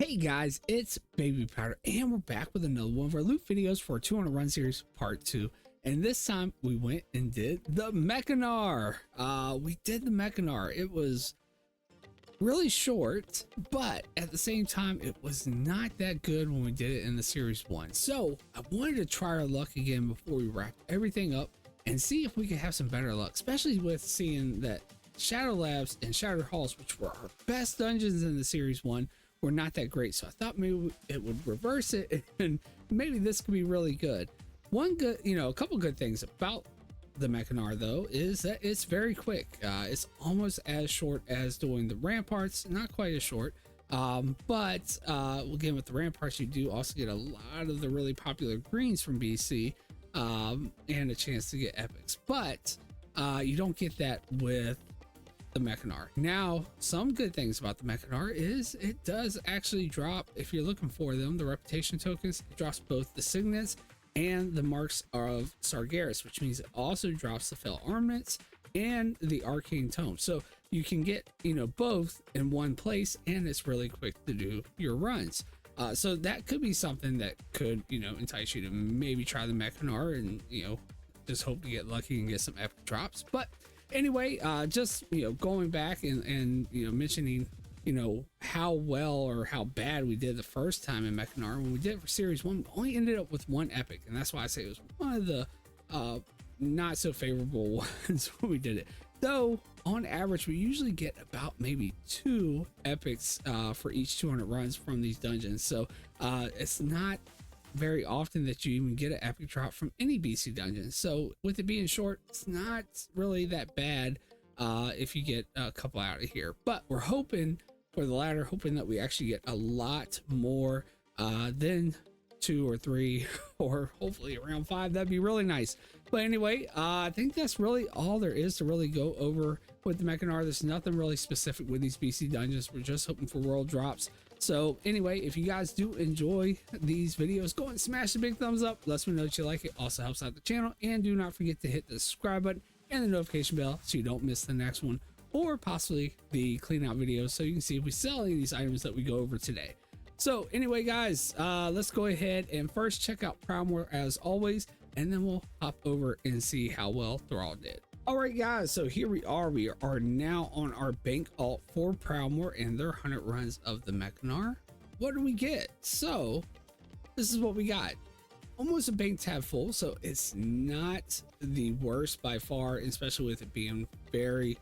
Hey guys, it's Babypowder, and we're back with another one of our loot videos for our 200 Run Series Part 2. And this time we went and did the Mechanar. We did the Mechanar. It was really short, but at the same time, it was not that good when we did it in the Series 1. So I wanted to try our luck again before we wrap everything up and see if we could have some better luck, especially with seeing that Shadow Labs and Shattered Halls, which were our best dungeons in the Series 1, were not that great. So I thought maybe it would reverse it and maybe this could be really good. One good, a couple good things about the Mechanar though is that it's very quick. It's almost as short as doing the ramparts, not quite as short. But again, with the ramparts, you do also get a lot of the really popular greens from BC and a chance to get epics, but you don't get that with the Mechanar. Now, some good things about the Mechanar is it does actually drop, if you're looking for them, the reputation tokens. It drops both the signets and the marks of Sargeras, which means it also drops the fell armaments and the arcane tome. So you can get both in one place, and it's really quick to do your runs. So that could be something that could entice you to maybe try the Mechanar and just hope to get lucky and get some epic drops. But anyway, just going back and mentioning how well or how bad we did the first time in Mechanar. When we did it for Series 1, we only ended up with one epic, and that's why I say it was one of the not so favorable ones when we did it. Though on average we usually get about maybe 2 epics for each 200 runs from these dungeons. So it's not very often that you even get an epic drop from any BC dungeon. So with it being short, it's not really that bad if you get a couple out of here. But we're hoping for the latter, hoping that we actually get a lot more than 2 or 3 or hopefully around 5. That'd be really nice. But anyway, I think that's really all there is to really go over with the Mechanar. There's nothing really specific with these BC dungeons. We're just hoping for world drops. So anyway, if you guys do enjoy these videos, go and smash the big thumbs up. Let me know that you like it. Also helps out the channel. And do not forget to hit the subscribe button and the notification bell so you don't miss the next one, or possibly the clean out videos so you can see if we sell any of these items that we go over today. So anyway, guys, let's go ahead and first check out Proudmoore as always, and then we'll hop over and see how well Thrall did. All right, guys, so here we are now on our bank alt for Proudmoore and their 100 runs of the Mechanar. What do we get? So this is what we got. Almost a bank tab full, so it's not the worst by far, especially with it being very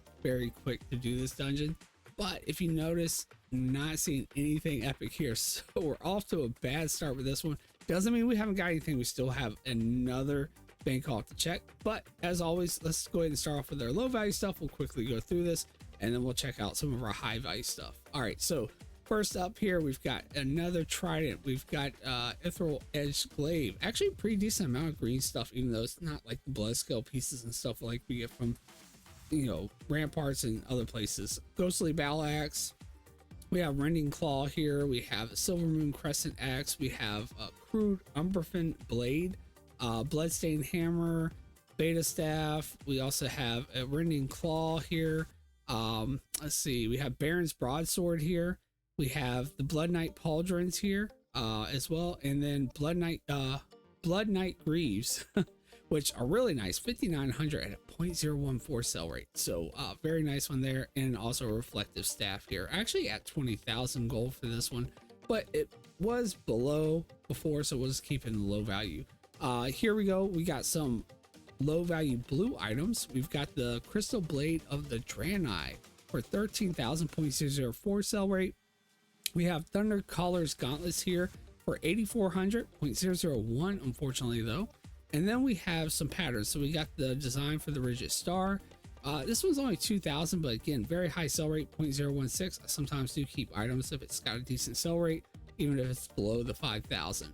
quick to do this dungeon. But if you notice, not seeing anything epic here, so we're off to a bad start with this one. Doesn't mean we haven't got anything. We still have another bank alt to check, but as always, let's go ahead and start off with our low value stuff. We'll quickly go through this and then we'll check out some of our high value stuff. All right, so first up here, we've got another trident. We've got ethereal edge glaive. Actually pretty decent amount of green stuff, even though it's not like the blood scale pieces and stuff like we get from ramparts and other places. Ghostly battle axe. We have rending claw here. We have a silver moon crescent axe. We have a crude umberfin blade, bloodstained hammer, beta staff. We also have a rending claw here. Let's see, we have Baron's broadsword here. We have the Blood Knight pauldrons here as well, and then Blood Knight greaves which are really nice. 5,900 at a 0.014 sell rate, so very nice one there. And also a reflective staff here, actually at 20,000 gold for this one, but it was below before, so we'll just keep it in the low value. Here we go, we got some low value blue items. We've got the crystal blade of the Draenei for 13,000 0.004 sell rate. We have Thunder Caller's gauntlets here for 8,400 0.001, unfortunately though. And then we have some patterns. So we got the design for the rigid star. This one's only 2,000, but again, very high sell rate, 0.016. I sometimes do keep items if it's got a decent sell rate, even if it's below the 5,000.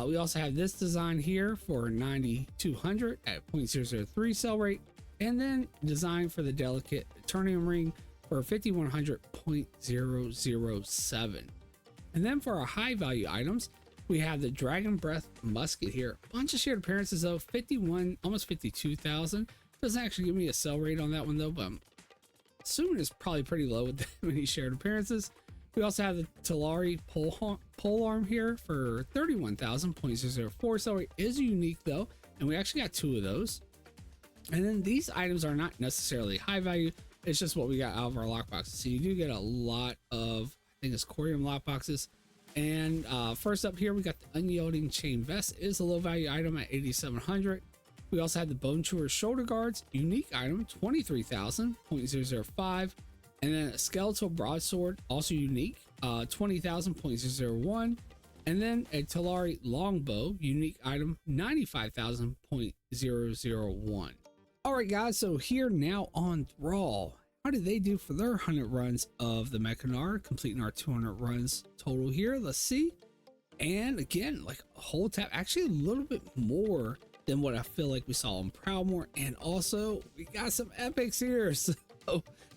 We also have this design here for 9,200 at 0.003 sell rate. And then design for the delicate Eternium ring for 5,100 0.007. And then for our high value items, we have the Dragon Breath musket here. Bunch of shared appearances though, 51, almost 52,000. Doesn't actually give me a sell rate on that one though, but I'm assuming it's probably pretty low with that many shared appearances. We also have the Talari pole arm here for 31,000.004 celery. Is unique though, and we actually got 2 of those. And then these items are not necessarily high value. It's just what we got out of our lockboxes. So you do get a lot of, I think it's Corium lockboxes. And first up here, we got the Unyielding Chain Vest. It is a low value item at 8,700. We also had the Bone Chewer Shoulder Guards, unique item, 23,000.005. And then a Skeletal Broadsword, also unique, 20,000.001. And then a Talari Longbow, unique item, 95,000.001. All right, guys, so here now on Thrall. How did they do for their 100 runs of the Mechanar, completing our 200 runs total here? Let's see. And again, like a whole tap, actually a little bit more than what I feel like we saw on Proudmoore. And also, we got some epics here. So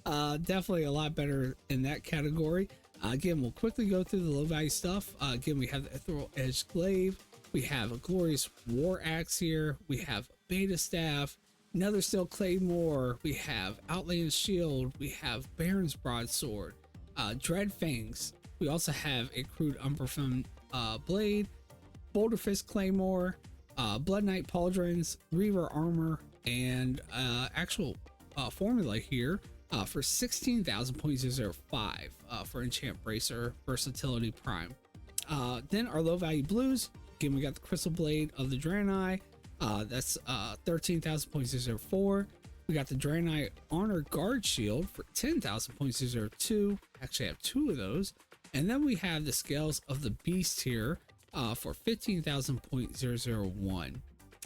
definitely a lot better in that category. Again, we'll quickly go through the low value stuff. Again, we have the Ethereal Edge Glaive. We have a Glorious War Axe here. We have Beta Staff. Nether Steel Claymore, we have Outland Shield, we have Baron's Broadsword, Dread Fangs. We also have a crude Umberfilm Blade, Boulder Fist Claymore, Blood Knight Pauldrons, Reaver Armor, and actual formula here for 16,000.005 for Enchant Bracer Versatility Prime. Then our low value blues, again, we got the Crystal Blade of the Draenei. That's 13,000.004. We got the Draenei Honor Guard Shield for 10,000.002. Actually, I have 2 of those. And then we have the Scales of the Beast here for 15,000.001.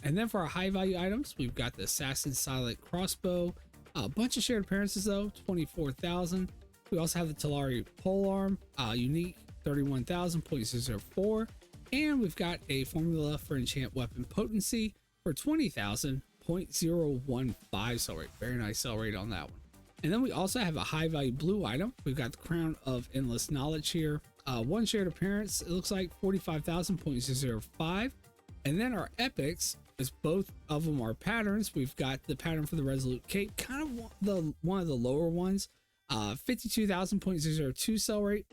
And then for our high value items, we've got the Assassin Silent Crossbow. A bunch of shared appearances though, 24,000. We also have the Talari Polearm, unique, 31,000.004. And we've got a formula for enchant weapon potency for 20,000.015 cell rate. Very nice cell rate on that one. And then we also have a high value blue item. We've got the Crown of Endless Knowledge here. 1 shared appearance, it looks like 45,000.005. And then our epics, as both of them are patterns. We've got the pattern for the Resolute Cape, kind of one of the lower ones, 52,000.002 cell rate.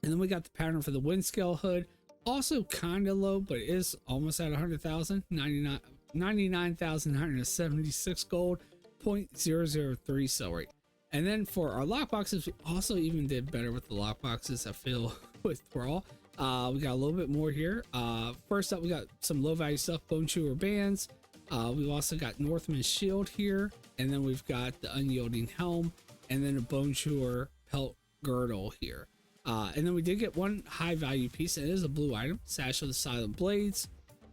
And then we got the pattern for the Windscale Hood, also kind of low, but it is almost at 100,000, 99,976 gold, 0.003 cell rate. And then for our lockboxes, we also even did better with the lockboxes, I feel, with Thrall. We got a little bit more here. First up, we got some low value stuff, Bone Chewer Bands. We've also got Northman's Shield here, and then we've got the Unyielding Helm, and then a Bone Chewer Pelt Girdle here. And then we did get 1 high value piece, and it is a blue item, Sash of the Silent Blades.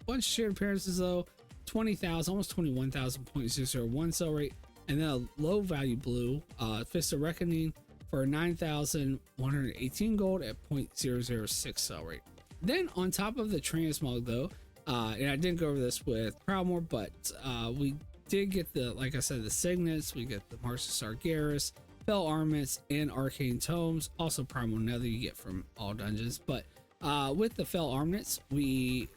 Bunch of shared appearances though, 20,000, almost 21,000.001 cell rate. And then a low value blue, Fist of Reckoning for 9,118 gold at 0.006 cell rate. Then on top of the transmog though, and I didn't go over this with Proudmoore, but we did get the, like I said, the signets. We get the Mars of Sargeras, Fell Armaments, and Arcane Tomes. Also Primal Nether you get from all dungeons. But with the Fell Armaments,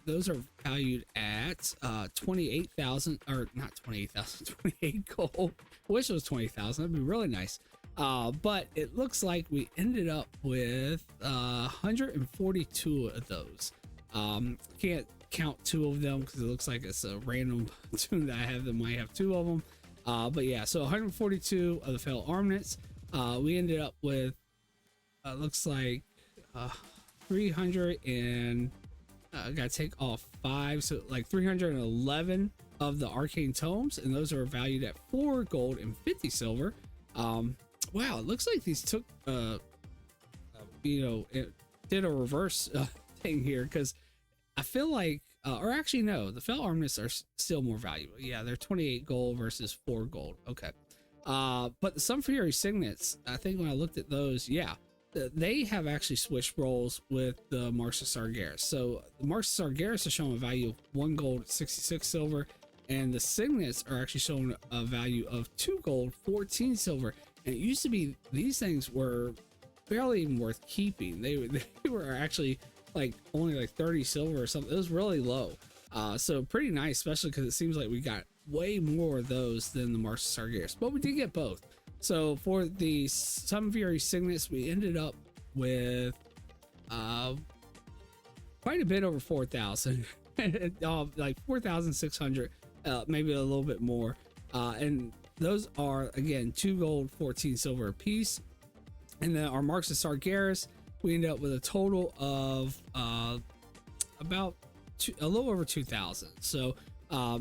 those are valued at 28,000, or not 28,000, 28 gold. Wish it was 20,000. That'd be really nice. But it looks like we ended up with 142 of those. Can't count 2 of them because it looks like it's a random tune that I have that might have 2 of them. But yeah, so 142 of the Fell Armaments. We ended up with looks like 300 and gotta take off 5, so like 311 of the Arcane Tomes, and those are valued at 4 gold and 50 silver. Wow, it looks like these took it did a reverse thing here, because I feel like or actually no, the Fell Armaments are still more valuable. Yeah, they're 28 gold versus 4 gold. Okay. But the Sun Fury Signets, I think when I looked at those, yeah, they have actually switched roles with the Marks of Sargeras. So the Marks of Sargeras are showing a value of 1 gold, 66 silver, and the Signets are actually showing a value of 2 gold, 14 silver. And it used to be these things were barely even worth keeping. They were actually like only like 30 silver or something. It was really low. So pretty nice, especially because it seems like we got way more of those than the Marks of Sargeras, but we did get both. So for the Sun Fury Signets, we ended up with quite a bit over 4,000, like 4,600, maybe a little bit more. And those are, again, 2 gold, 14 silver a piece. And then our Marks of Sargeras, we end up with a total of about a little over 2,000. So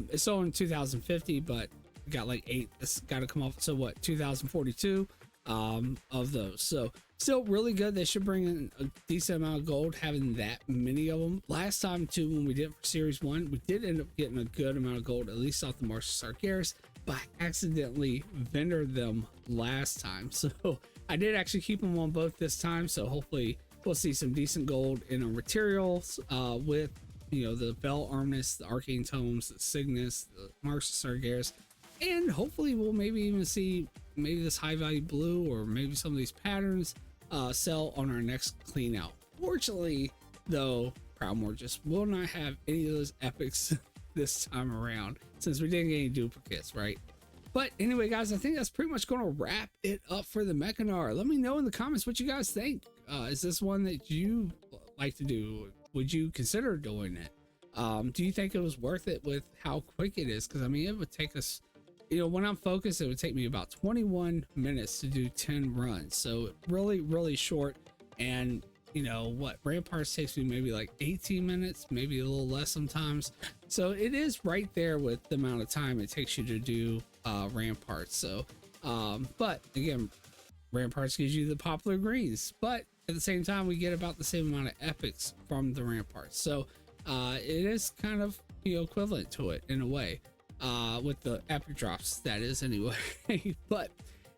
it's sold in 2,050, but we got like 8. It's got to come off. So what, 2,042 of those. So still really good. They should bring in a decent amount of gold having that many of them. Last time too, when we did it for series 1, we did end up getting a good amount of gold, at least off the Marks of Sargeras, but I accidentally vendored them last time. So I did actually keep them on both this time. So hopefully we'll see some decent gold in our materials with, you know, the Bell Armness, the Arcane Tomes, the Cygnus, the Marks of Sargeras, and hopefully we'll maybe even see maybe this high value blue or maybe some of these patterns sell on our next clean out. Fortunately though, Proudmoore just will not have any of those epics this time around since we didn't get any duplicates, right? But anyway, guys, I think that's pretty much going to wrap it up for the Mechanar. Let me know in the comments what you guys think. Is this one that you like to do? Would you consider doing it? Do you think it was worth it with how quick it is? Because I mean, it would take us, you know, when I'm focused, it would take me about 21 minutes to do 10 runs. So really, really short. And you know what, Ramparts takes me maybe like 18 minutes, maybe a little less sometimes. So it is right there with the amount of time it takes you to do Ramparts. So but again, Ramparts gives you the popular greens, but at the same time we get about the same amount of epics from the Ramparts. So it is kind of, you know, equivalent to it in a way, with the epic drops, that is, anyway. But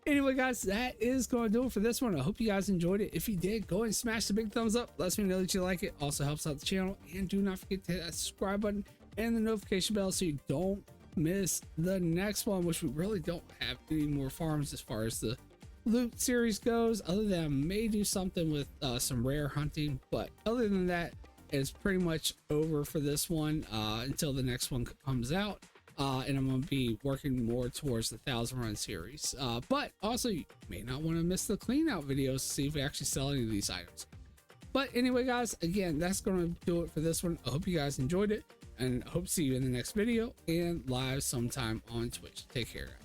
anyway, guys, that is going to do it for this one. I hope you guys enjoyed it. If you did, go ahead and smash the big thumbs up. Lets me know that you like it. Also helps out the channel. And do not forget to hit that subscribe button and the notification bell so you don't miss the next one, which we really don't have any more farms as far as the loot series goes, other than I may do something with some rare hunting. But other than that, it's pretty much over for this one until the next one comes out. And I'm going to be working more towards the 1,000 run series. But also, you may not want to miss the clean out videos to see if we actually sell any of these items. But anyway, guys, again, that's going to do it for this one. I hope you guys enjoyed it, and I hope to see you in the next video and live sometime on Twitch. Take care, guys.